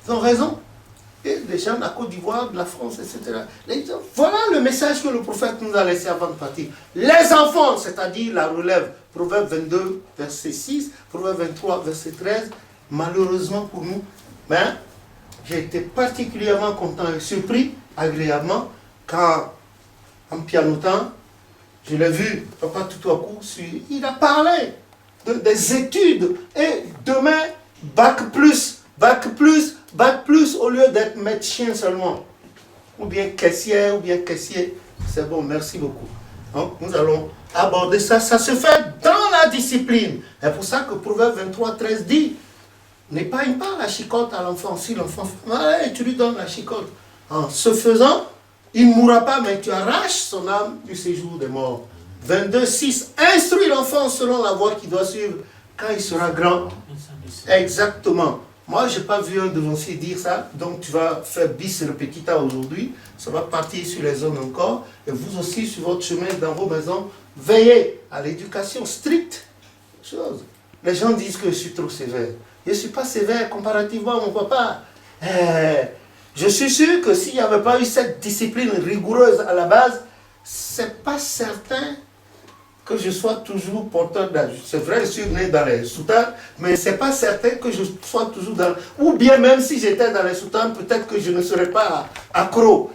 Ils ont raison. Et les gens de la Côte d'Ivoire, de la France, etc. Voilà le message que le prophète nous a laissé avant de partir. Les enfants, c'est-à-dire la relève, Proverbe 22, verset 6, Proverbe 23, verset 13, malheureusement pour nous, mais j'ai été particulièrement content et surpris, agréablement, quand, en pianotant, je l'ai vu, papa tout à coup, il a parlé des études, et demain, bac plus, au lieu d'être médecin seulement, ou bien caissière, ou bien caissier. C'est bon, merci beaucoup. Donc, nous allons aborder ça. Ça se fait dans la discipline. C'est pour ça que Proverbe 23, 13 dit, n'épargne pas la chicotte à l'enfant. Si l'enfant fait mal, tu lui donnes la chicotte. En ce faisant, il ne mourra pas, mais tu arraches son âme du séjour des morts. 22, 6. Instruis l'enfant selon la voie qu'il doit suivre quand il sera grand. Exactement. Moi, je n'ai pas vu un devancier dire ça, donc tu vas faire bis repetita aujourd'hui, ça va partir sur les zones encore, et vous aussi, sur votre chemin dans vos maisons, veillez à l'éducation stricte. Chose. Les gens disent que je suis trop sévère. Je ne suis pas sévère comparativement à mon papa. Je suis sûr que s'il n'y avait pas eu cette discipline rigoureuse à la base, c'est pas certain que je sois toujours porteur d'âge. C'est vrai, je suis né dans les soutanes, mais c'est pas certain que je sois toujours dans... Ou bien même si j'étais dans les soutanes, peut-être que je ne serais pas accro.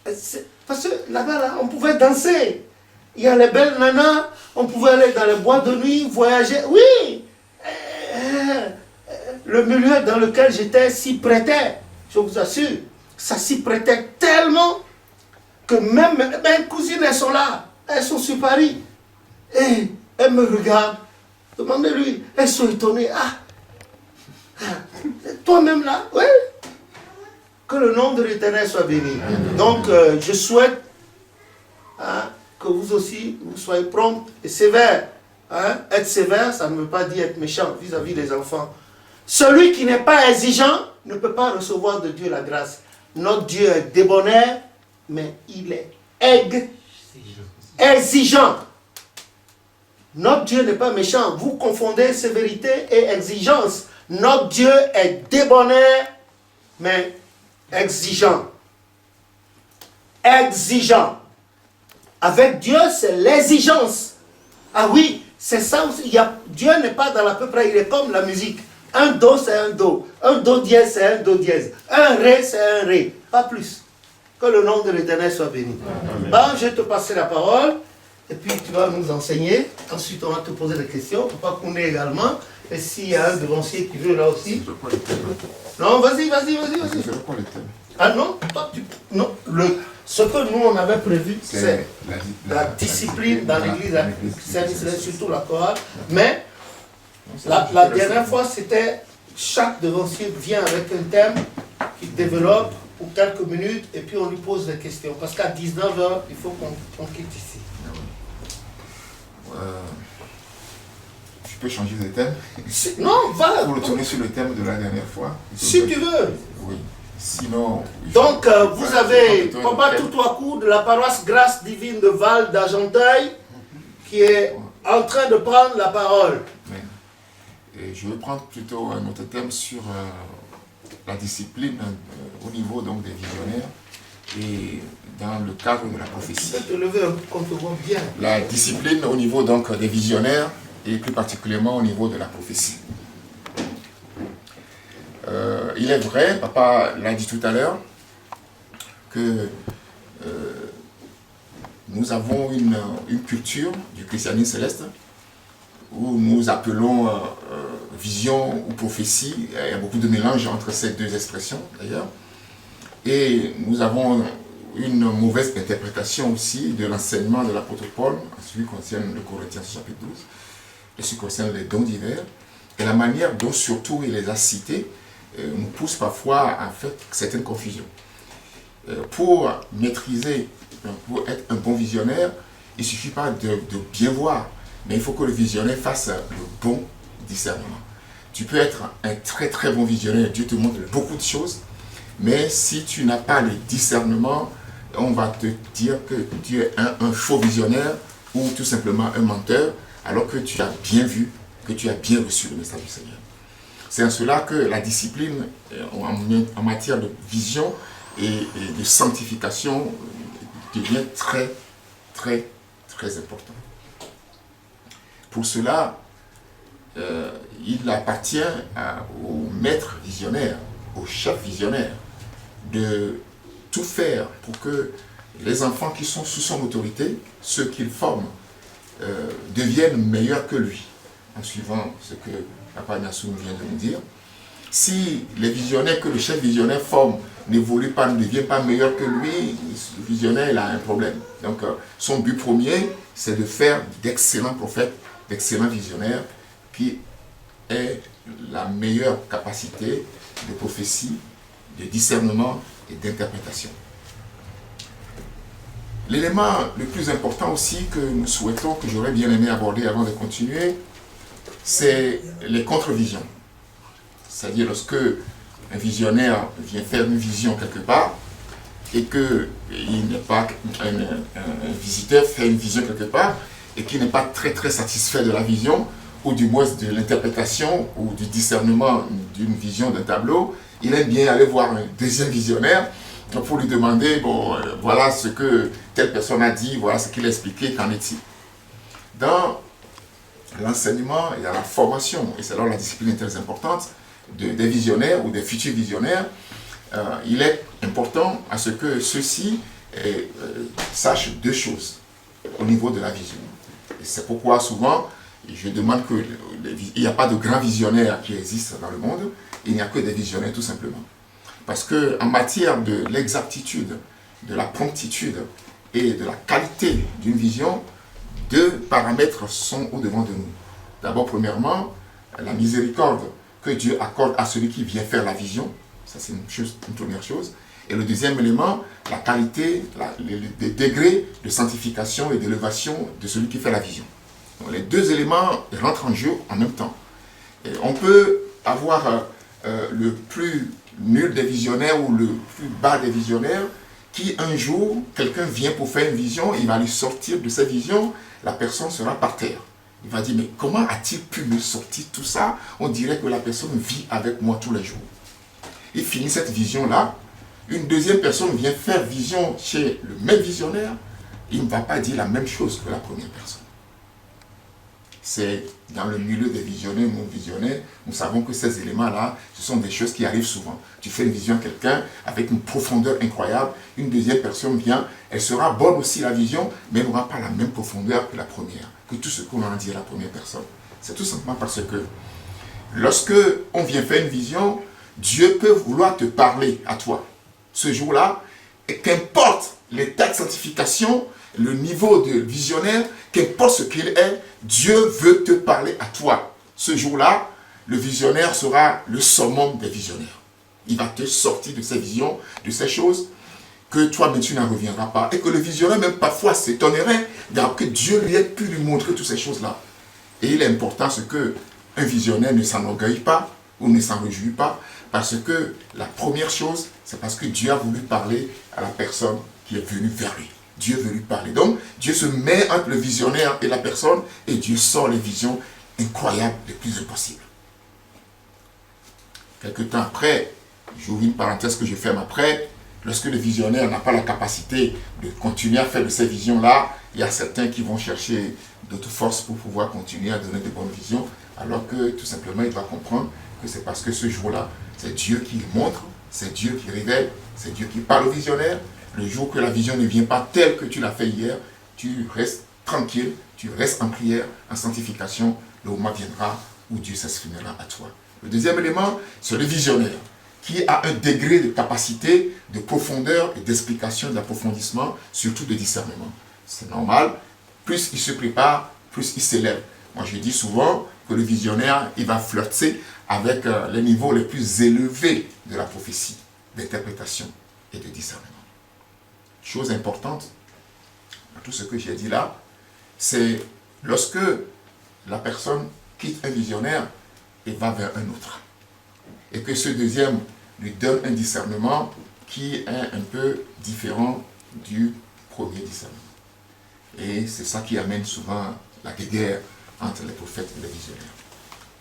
Parce que là-bas, là, on pouvait danser. Il y a les belles nanas, on pouvait aller dans les boîtes de nuit, voyager. Oui! Le milieu dans lequel j'étais s'y prêtait, je vous assure. Ça s'y prêtait tellement que même mes cousines, elles sont là. Elles sont sur Paris. Et elles me regardent. Demandez-lui. Elles sont étonnées. Toi-même là? Oui. Que le nom de l'Éternel soit béni. Donc, je souhaite que vous aussi, vous soyez prompts et sévères. Être sévère, ça ne veut pas dire être méchant vis-à-vis des enfants. Celui qui n'est pas exigeant ne peut pas recevoir de Dieu la grâce. Notre Dieu est débonnaire, mais il est exigeant. Notre Dieu n'est pas méchant. Vous confondez sévérité et exigence. Notre Dieu est débonnaire, mais exigeant. Exigeant. Avec Dieu, c'est l'exigence. Ah oui, c'est ça aussi. Dieu n'est pas dans la peu près, il est comme la musique. Un do, c'est un do. Un do dièse, c'est un do dièse. Un ré, c'est un ré. Pas plus. Que le nom de l'Éternel soit béni. Bon, je vais te passer la parole. Et puis tu vas nous enseigner. Ensuite, on va te poser des questions. Papa Koundé également. Et s'il y a un devancier qui veut là aussi. Non, vas-y. Ah non, toi, non. Ce que nous, on avait prévu, c'est la discipline dans l'église. C'est surtout la chorale. Mais la dernière fois, c'était chaque devancier vient avec un thème qu'il développe pour quelques minutes et puis on lui pose des questions. Parce qu'à 19h, il faut qu'on quitte ici. Je peux changer de thème? Non, va! Pour retourner sur le thème de la dernière fois. Si tu veux. Oui. Sinon... Donc, vous avez Papa Toutouakou de la paroisse Grâce Divine de Val d'Argenteuil qui est en train de prendre la parole. Oui. Et je vais prendre plutôt un autre thème sur la discipline au niveau donc, des visionnaires et dans le cadre de la prophétie. Tu peux te lever un peu qu'on te voit bien. La discipline au niveau donc, des visionnaires et plus particulièrement au niveau de la prophétie. Il est vrai, papa l'a dit tout à l'heure, que nous avons une culture du christianisme céleste où nous appelons vision ou prophétie. Il y a beaucoup de mélange entre ces deux expressions d'ailleurs. Et nous avons une mauvaise interprétation aussi de l'enseignement de l'apôtre Paul en ce qui concerne le Corinthiens chapitre 12, et ce qui concerne les dons divers, et la manière dont surtout il les a cités nous pousse parfois à faire certaines confusions. Pour maîtriser, pour être un bon visionnaire, il ne suffit pas de bien voir, mais il faut que le visionnaire fasse le bon discernement. Tu peux être un très très bon visionnaire, Dieu te montre beaucoup de choses, mais si tu n'as pas le discernement, on va te dire que tu es un faux visionnaire ou tout simplement un menteur, alors que tu as bien vu, que tu as bien reçu le message du Seigneur. C'est en cela que la discipline en matière de vision et de sanctification devient très, très, très important. Pour cela, il appartient au maître visionnaire, au chef visionnaire, de tout faire pour que les enfants qui sont sous son autorité, ceux qu'il forme, deviennent meilleurs que lui, en suivant ce que Papa Nassoum vient de nous dire. Si les visionnaires que le chef visionnaire forme n'évoluent pas, ne deviennent pas meilleurs que lui, le visionnaire il a un problème. Donc son but premier, c'est de faire d'excellents prophètes, d'excellents visionnaires, qui aient la meilleure capacité de prophétie, de discernement et d'interprétation. L'élément le plus important aussi que nous souhaitons, que j'aurais bien aimé aborder avant de continuer, c'est les contre-visions. C'est-à-dire lorsque un visionnaire vient faire une vision quelque part et que il n'est pas un visiteur fait une vision quelque part et qui n'est pas très très satisfait de la vision ou du moins de l'interprétation ou du discernement d'une vision d'un tableau, il aime bien aller voir un deuxième visionnaire pour lui demander, bon, voilà ce que telle personne a dit, voilà ce qu'il a expliqué, qu'en est-il. Dans l'enseignement et dans la formation, et c'est là où la discipline est très importante, des visionnaires ou des futurs visionnaires, il est important à ce que ceux-ci sachent deux choses au niveau de la vision. Et c'est pourquoi souvent, je demande il n'y a pas de grands visionnaires qui existent dans le monde, il n'y a que des visionnaires tout simplement. Parce qu'en matière de l'exactitude, de la promptitude et de la qualité d'une vision, deux paramètres sont au-devant de nous. D'abord, premièrement, la miséricorde que Dieu accorde à celui qui vient faire la vision. Ça, c'est une première chose. Et le deuxième élément, la qualité, les degrés de sanctification et d'élévation de celui qui fait la vision. Donc, les deux éléments rentrent en jeu en même temps. Et on peut avoir le plus nul des visionnaires ou le plus bas des visionnaires qui un jour, quelqu'un vient pour faire une vision, il va lui sortir de sa vision, la personne sera par terre. Il va dire, mais comment a-t-il pu me sortir tout ça? On dirait que la personne vit avec moi tous les jours. Il finit cette vision-là, une deuxième personne vient faire vision chez le même visionnaire, il ne va pas dire la même chose que la première personne. C'est dans le milieu des visionnaires, non-visionnaires, nous savons que ces éléments-là, ce sont des choses qui arrivent souvent. Tu fais une vision à quelqu'un avec une profondeur incroyable, une deuxième personne vient, elle sera bonne aussi la vision, mais elle n'aura pas la même profondeur que la première, que tout ce qu'on a dit à la première personne. C'est tout simplement parce que lorsque on vient faire une vision, Dieu peut vouloir te parler à toi. Ce jour-là, et qu'importe l'état de sanctification, le niveau de visionnaire, qu'importe ce qu'il est, Dieu veut te parler à toi. Ce jour-là, le visionnaire sera le summum des visionnaires. Il va te sortir de ces visions, de ces choses que toi-même tu n'en reviendras pas. Et que le visionnaire même parfois s'étonnerait que Dieu lui ait pu lui montrer toutes ces choses-là. Et il est important ce que un visionnaire ne s'enorgueille pas ou ne s'en réjouit pas, parce que la première chose, c'est parce que Dieu a voulu parler à la personne qui est venue vers lui. Dieu veut lui parler. Donc, Dieu se met entre le visionnaire et la personne et Dieu sort les visions incroyables les plus impossibles. Quelque temps après, j'ouvre une parenthèse que je ferme après, lorsque le visionnaire n'a pas la capacité de continuer à faire de ces visions-là, il y a certains qui vont chercher d'autres forces pour pouvoir continuer à donner de bonnes visions, alors que tout simplement il va comprendre que c'est parce que ce jour-là, c'est Dieu qui montre, c'est Dieu qui révèle, c'est Dieu qui parle au visionnaire. Le jour que la vision ne vient pas telle que tu l'as fait hier, tu restes tranquille, tu restes en prière, en sanctification, le moment viendra où Dieu s'exprimera à toi. Le deuxième élément, c'est le visionnaire, qui a un degré de capacité, de profondeur et d'explication, d'approfondissement, surtout de discernement. C'est normal, plus il se prépare, plus il s'élève. Moi je dis souvent que le visionnaire, il va flirter avec les niveaux les plus élevés de la prophétie, d'interprétation et de discernement. Chose importante, dans tout ce que j'ai dit là, c'est lorsque la personne quitte un visionnaire et va vers un autre. Et que ce deuxième lui donne un discernement qui est un peu différent du premier discernement. Et c'est ça qui amène souvent la guerre entre les prophètes et les visionnaires.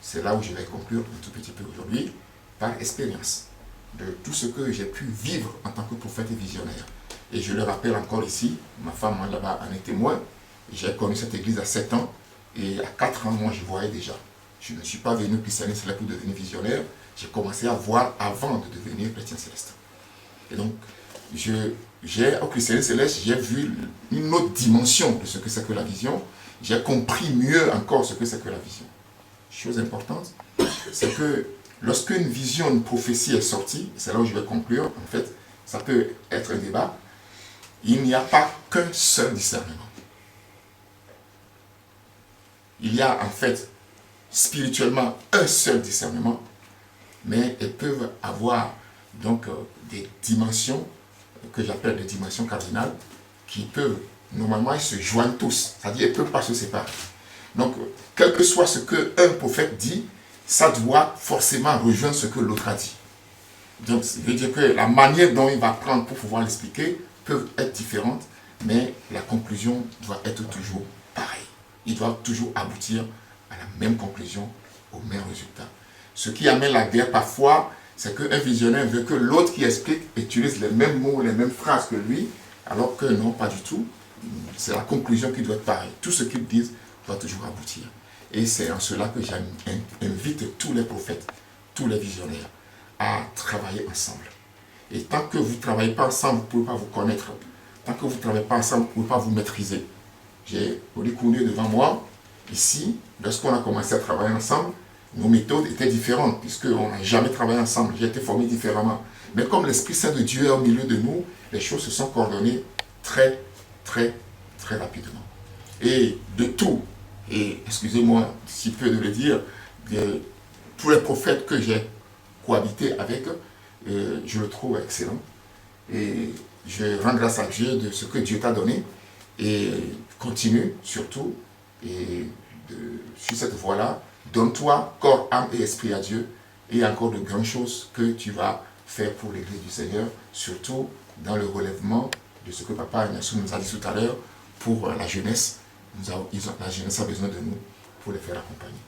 c'est là où je vais conclure un tout petit peu aujourd'hui, par expérience, de tout ce que j'ai pu vivre en tant que prophète et visionnaire. Et je le rappelle encore ici, ma femme là-bas en est témoin, j'ai connu cette église à 7 ans, et à 4 ans, moi, je voyais déjà. Je ne suis pas venu christianiste là pour devenir visionnaire, j'ai commencé à voir avant de devenir chrétien céleste. Et donc, au christianisme céleste, j'ai vu une autre dimension de ce que c'est que la vision. J'ai compris mieux encore ce que c'est que la vision. Chose importante, c'est que lorsqu'une vision, une prophétie est sortie, c'est là où je vais conclure, en fait, ça peut être un débat, il n'y a pas qu'un seul discernement. Il y a en fait spirituellement un seul discernement, mais elles peuvent avoir donc des dimensions que j'appelle des dimensions cardinales qui peuvent, normalement, ils se joignent tous, c'est-à-dire ils ne peuvent pas se séparer. Donc, quel que soit ce qu'un prophète dit, ça doit forcément rejoindre ce que l'autre a dit. Donc, ça veut dire que la manière dont il va prendre pour pouvoir l'expliquer peut être différente, mais la conclusion doit être toujours pareille. Il doit toujours aboutir à la même conclusion, au même résultat. Ce qui amène la guerre parfois, c'est qu'un visionnaire veut que l'autre qui explique utilise les mêmes mots, les mêmes phrases que lui, alors que non, pas du tout. C'est la conclusion qui doit être pareille. Tout ce qu'ils disent doit toujours aboutir. Et c'est en cela que j'invite tous les prophètes, tous les visionnaires, à travailler ensemble. Et tant que vous ne travaillez pas ensemble, vous ne pouvez pas vous connaître. Tant que vous ne travaillez pas ensemble, vous ne pouvez pas vous maîtriser. J'ai Oli Kouné devant moi, ici, lorsqu'on a commencé à travailler ensemble, nos méthodes étaient différentes, puisqu'on n'a jamais travaillé ensemble, j'ai été formé différemment. Mais comme l'Esprit Saint de Dieu est au milieu de nous, les choses se sont coordonnées très, très, très rapidement. Et de tout, et excusez-moi si peu de le dire, de tous les prophètes que j'ai cohabité avec, je le trouve excellent. Et je rends grâce à Dieu de ce que Dieu t'a donné. Et continue surtout, et sur cette voie-là, donne-toi corps, âme et esprit à Dieu. Et il y a encore de grandes choses que tu vas faire pour l'Église du Seigneur, surtout dans le relèvement de ce que Papa Ignacio nous a dit tout à l'heure pour la jeunesse. La jeunesse a besoin de nous pour les faire accompagner.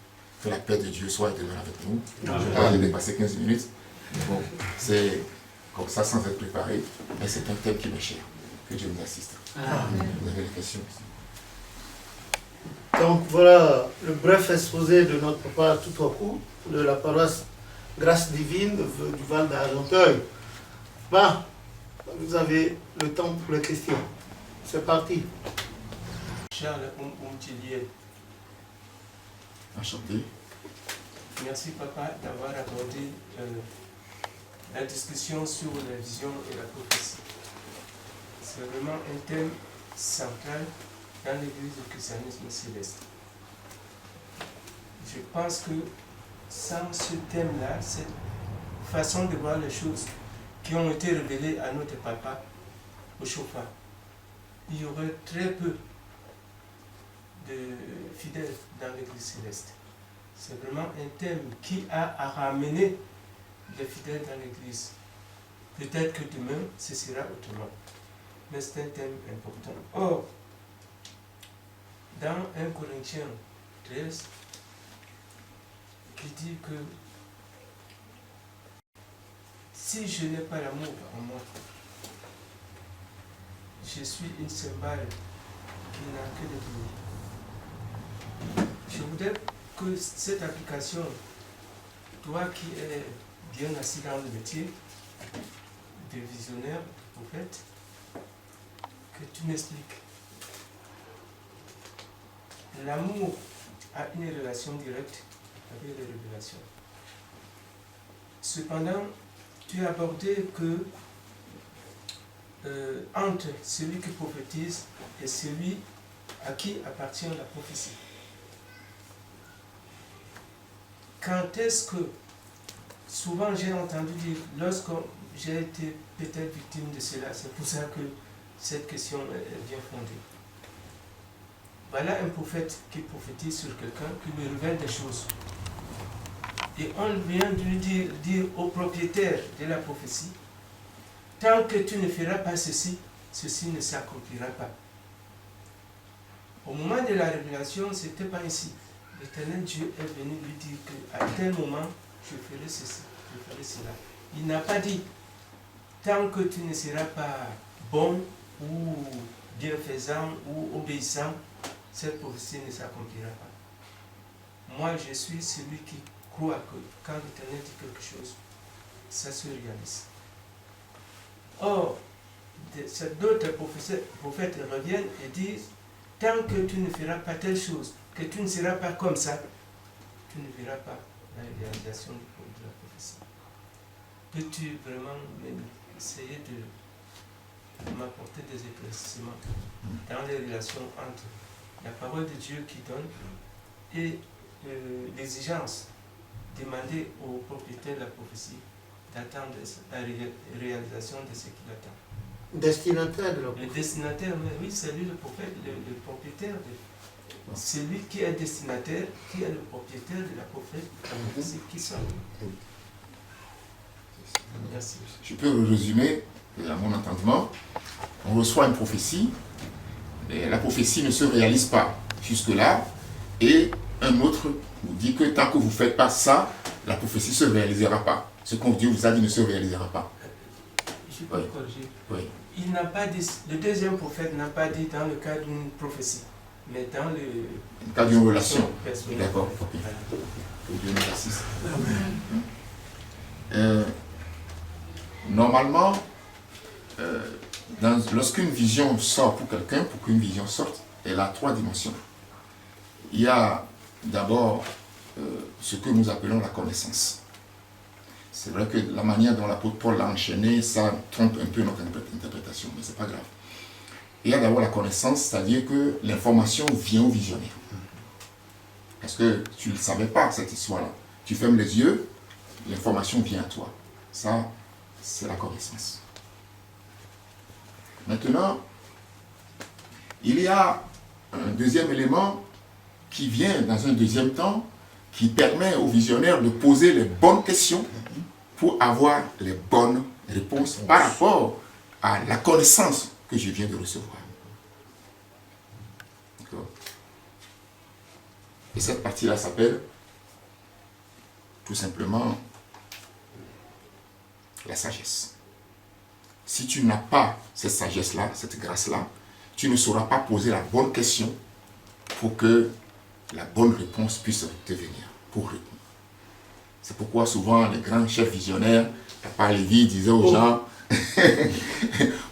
Que la paix de Dieu soit et demeure avec nous. Je crois que j'ai dépassé 15 minutes. Mais bon, c'est comme ça sans être préparé. Mais c'est un thème qui m'est cher. Que Dieu nous assiste. Vous avez des questions? Donc voilà le bref exposé de notre papa tout au coup de la paroisse Grâce Divine du Val d'Argenteuil. Bah, vous avez le temps pour les questions. C'est parti. Charles Oumtilier. Enchanté. Merci papa d'avoir abordé la discussion sur la vision et la prophétie. C'est vraiment un thème central dans l'église du christianisme céleste. Je pense que sans ce thème-là, cette façon de voir les choses qui ont été révélées à notre papa au chauffard, il y aurait très peu de fidèles dans l'église céleste. C'est vraiment un thème qui a à ramener les fidèles dans l'église. Peut-être que demain, ce sera autrement. Mais c'est un thème important. Or, dans 1 Corinthiens 13, qui dit que si je n'ai pas l'amour en moi, je suis une cymbale qui n'a que de bruit. Je voudrais que cette application, toi qui es bien assis dans le métier de visionnaire, de prophète, que tu m'expliques. L'amour a une relation directe avec les révélations. Cependant, tu as abordé que entre celui qui prophétise et celui à qui appartient la prophétie. Quand est-ce que, souvent j'ai entendu dire, lorsque j'ai été peut-être victime de cela, c'est pour ça que cette question est bien fondée. Voilà un prophète qui prophétise sur quelqu'un, qui lui révèle des choses. Et on vient de lui dire au propriétaire de la prophétie, tant que tu ne feras pas ceci, ceci ne s'accomplira pas. Au moment de la révélation, ce n'était pas ainsi. l'Éternel Dieu est venu lui dire qu'à tel moment, je ferai ceci, je ferai cela. Il n'a pas dit, tant que tu ne seras pas bon ou bienfaisant ou obéissant, cette prophétie ne s'accomplira pas. Moi, je suis celui qui croit que quand l'Éternel dit quelque chose, ça se réalise. Or, d'autres prophètes reviennent et disent, tant que tu ne feras pas telle chose, que tu ne seras pas comme ça, tu ne verras pas la réalisation de la prophétie. Peux-tu vraiment essayer de m'apporter des éclaircissements dans les relations entre la parole de Dieu qui donne et l'exigence demandée au propriétaire de la prophétie d'attendre la réalisation de ce qu'il attend. Destinataire de la Le destinataire, oui, c'est lui le prophète, le propriétaire. C'est lui qui est destinataire, qui est le propriétaire de la prophétie qui sort. Merci. Je peux résumer, à mon entendement, on reçoit une prophétie, mais la prophétie ne se réalise pas jusque-là, et un autre vous dit que tant que vous ne faites pas ça, la prophétie ne se réalisera pas. Ce qu'on Dieu vous a dit ne se réalisera pas. Je peux corriger. Oui. Il n'a pas dit, le deuxième prophète n'a pas dit dans le cadre d'une prophétie, mais dans le cadre d'une relation. D'accord. Okay. Que Dieu nous assiste. Normalement, lorsqu'une vision sort pour quelqu'un, pour qu'une vision sorte, elle a 3 dimensions. Il y a d'abord ce que nous appelons la connaissance. C'est vrai que la manière dont l'apôtre Paul l'a enchaîné, ça trompe un peu notre interprétation, mais ce n'est pas grave. Il y a d'abord la connaissance, c'est-à-dire que l'information vient au visionnaire. Parce que tu ne le savais pas, cette histoire-là. Tu fermes les yeux, l'information vient à toi. Ça, c'est la connaissance. Maintenant, il y a un deuxième élément qui vient dans un deuxième temps, qui permet au visionnaire de poser les bonnes questions pour avoir les bonnes réponses par rapport à la connaissance que je viens de recevoir. D'accord? Et cette partie-là s'appelle tout simplement la sagesse. Si tu n'as pas cette sagesse-là, cette grâce-là, tu ne sauras pas poser la bonne question pour que la bonne réponse puisse te venir, pour répondre. C'est pourquoi souvent les grands chefs visionnaires, Papa Lévi disait aux gens,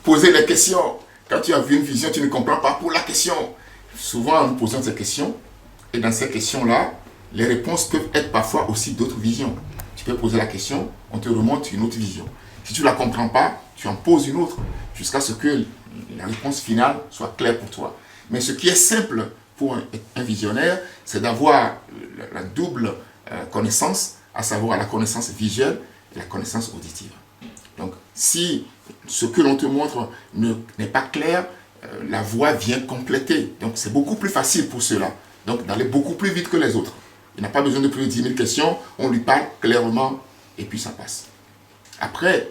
posez les questions. Quand tu as vu une vision, tu ne comprends pas pour la question. Souvent en nous posant ces questions, et dans ces questions-là, les réponses peuvent être parfois aussi d'autres visions. Tu peux poser la question, on te remonte une autre vision. Si tu ne la comprends pas, tu en poses une autre, jusqu'à ce que la réponse finale soit claire pour toi. Mais ce qui est simple pour un visionnaire, c'est d'avoir la double connaissance, à savoir la connaissance visuelle et la connaissance auditive. Donc, si ce que l'on te montre n'est pas clair, la voix vient compléter. Donc, c'est beaucoup plus facile pour cela. Donc, d'aller beaucoup plus vite que les autres. Il n'a pas besoin de plus de 10 000 questions, on lui parle clairement et puis ça passe. Après,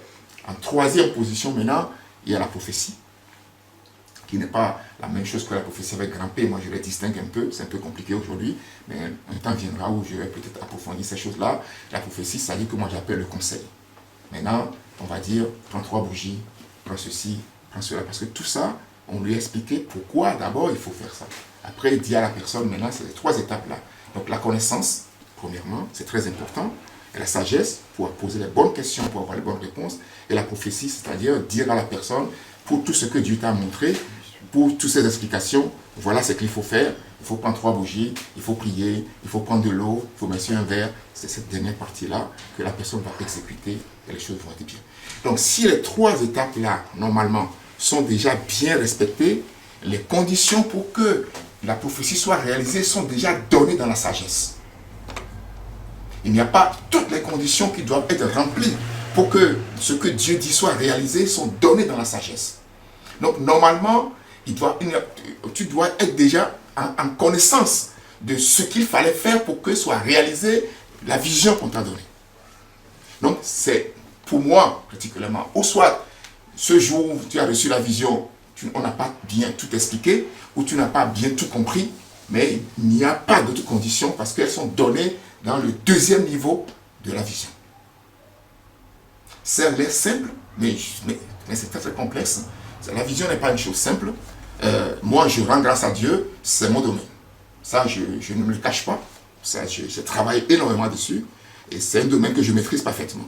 en troisième position maintenant, il y a la prophétie, qui n'est pas la même chose que la prophétie avec grand P. Moi, je les distingue un peu, c'est un peu compliqué aujourd'hui, mais un temps viendra où je vais peut-être approfondir ces choses-là. La prophétie, ça dit que moi j'appelle le conseil. Maintenant, on va dire, prends 3 bougies, prends ceci, prends cela, parce que tout ça, on lui a expliqué pourquoi d'abord il faut faire ça. Après, il dit à la personne, maintenant, c'est les 3 étapes-là. Donc la connaissance, premièrement, c'est très important. Et la sagesse, pour poser les bonnes questions, pour avoir les bonnes réponses. Et la prophétie, c'est-à-dire dire à la personne, pour tout ce que Dieu t'a montré, pour toutes ces explications, voilà ce qu'il faut faire. Il faut prendre 3 bougies, il faut prier, il faut prendre de l'eau, il faut mettre sur un verre. C'est cette dernière partie-là que la personne va exécuter et les choses vont être bien. Donc si les 3 étapes-là, normalement, sont déjà bien respectées, les conditions pour que la prophétie soit réalisée sont déjà données dans la sagesse. Il n'y a pas toutes les conditions qui doivent être remplies pour que ce que Dieu dit soit réalisé sont données dans la sagesse. Donc normalement, tu dois être déjà en connaissance de ce qu'il fallait faire pour que soit réalisée la vision qu'on t'a donnée. Donc c'est pour moi particulièrement, ou soit ce jour où tu as reçu la vision, on n'a pas bien tout expliqué, ou tu n'as pas bien tout compris, Mais il n'y a pas d'autres conditions parce qu'elles sont données dans le deuxième niveau de la vision. C'est l'air simple, mais c'est très très complexe. La vision n'est pas une chose simple. Moi, je rends grâce à Dieu, c'est mon domaine. Ça, je ne me le cache pas. Je travaille énormément dessus. Et c'est un domaine que je maîtrise parfaitement.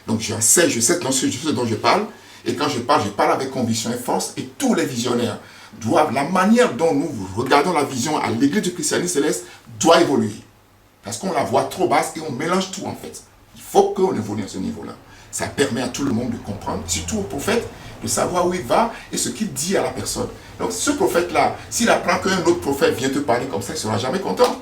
Donc, je sais ce dont je parle. Et quand je parle avec conviction et force. Et tous les visionnaires doivent, la manière dont nous regardons la vision à l'église du christianisme céleste doit évoluer. Parce qu'on la voit trop basse et on mélange tout en fait. Il faut qu'on évolue à ce niveau-là. Ça permet à tout le monde de comprendre, surtout au prophète, de savoir où il va et ce qu'il dit à la personne. Donc ce prophète-là, s'il apprend qu'un autre prophète vient te parler comme ça, il ne sera jamais content.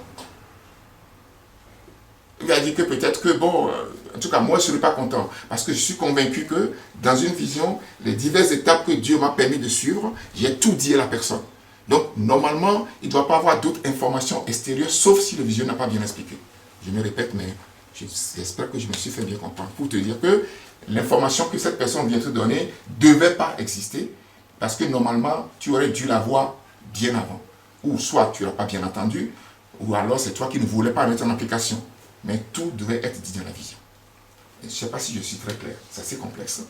Il va dire que peut-être que, bon, en tout cas, moi, je ne serai pas content. Parce que je suis convaincu que, dans une vision, les diverses étapes que Dieu m'a permis de suivre, j'ai tout dit à la personne. Donc, normalement, il ne doit pas avoir d'autres informations extérieures, sauf si le vision n'a pas bien expliqué. Je me répète, mais j'espère que je me suis fait bien comprendre. Pour te dire que l'information que cette personne vient te donner ne devait pas exister, parce que normalement, tu aurais dû la voir bien avant. Ou soit tu ne l'as pas bien entendu, ou alors c'est toi qui ne voulais pas mettre en application. Mais tout devait être dit dans la vision. Je ne sais pas si je suis très clair, c'est assez complexe.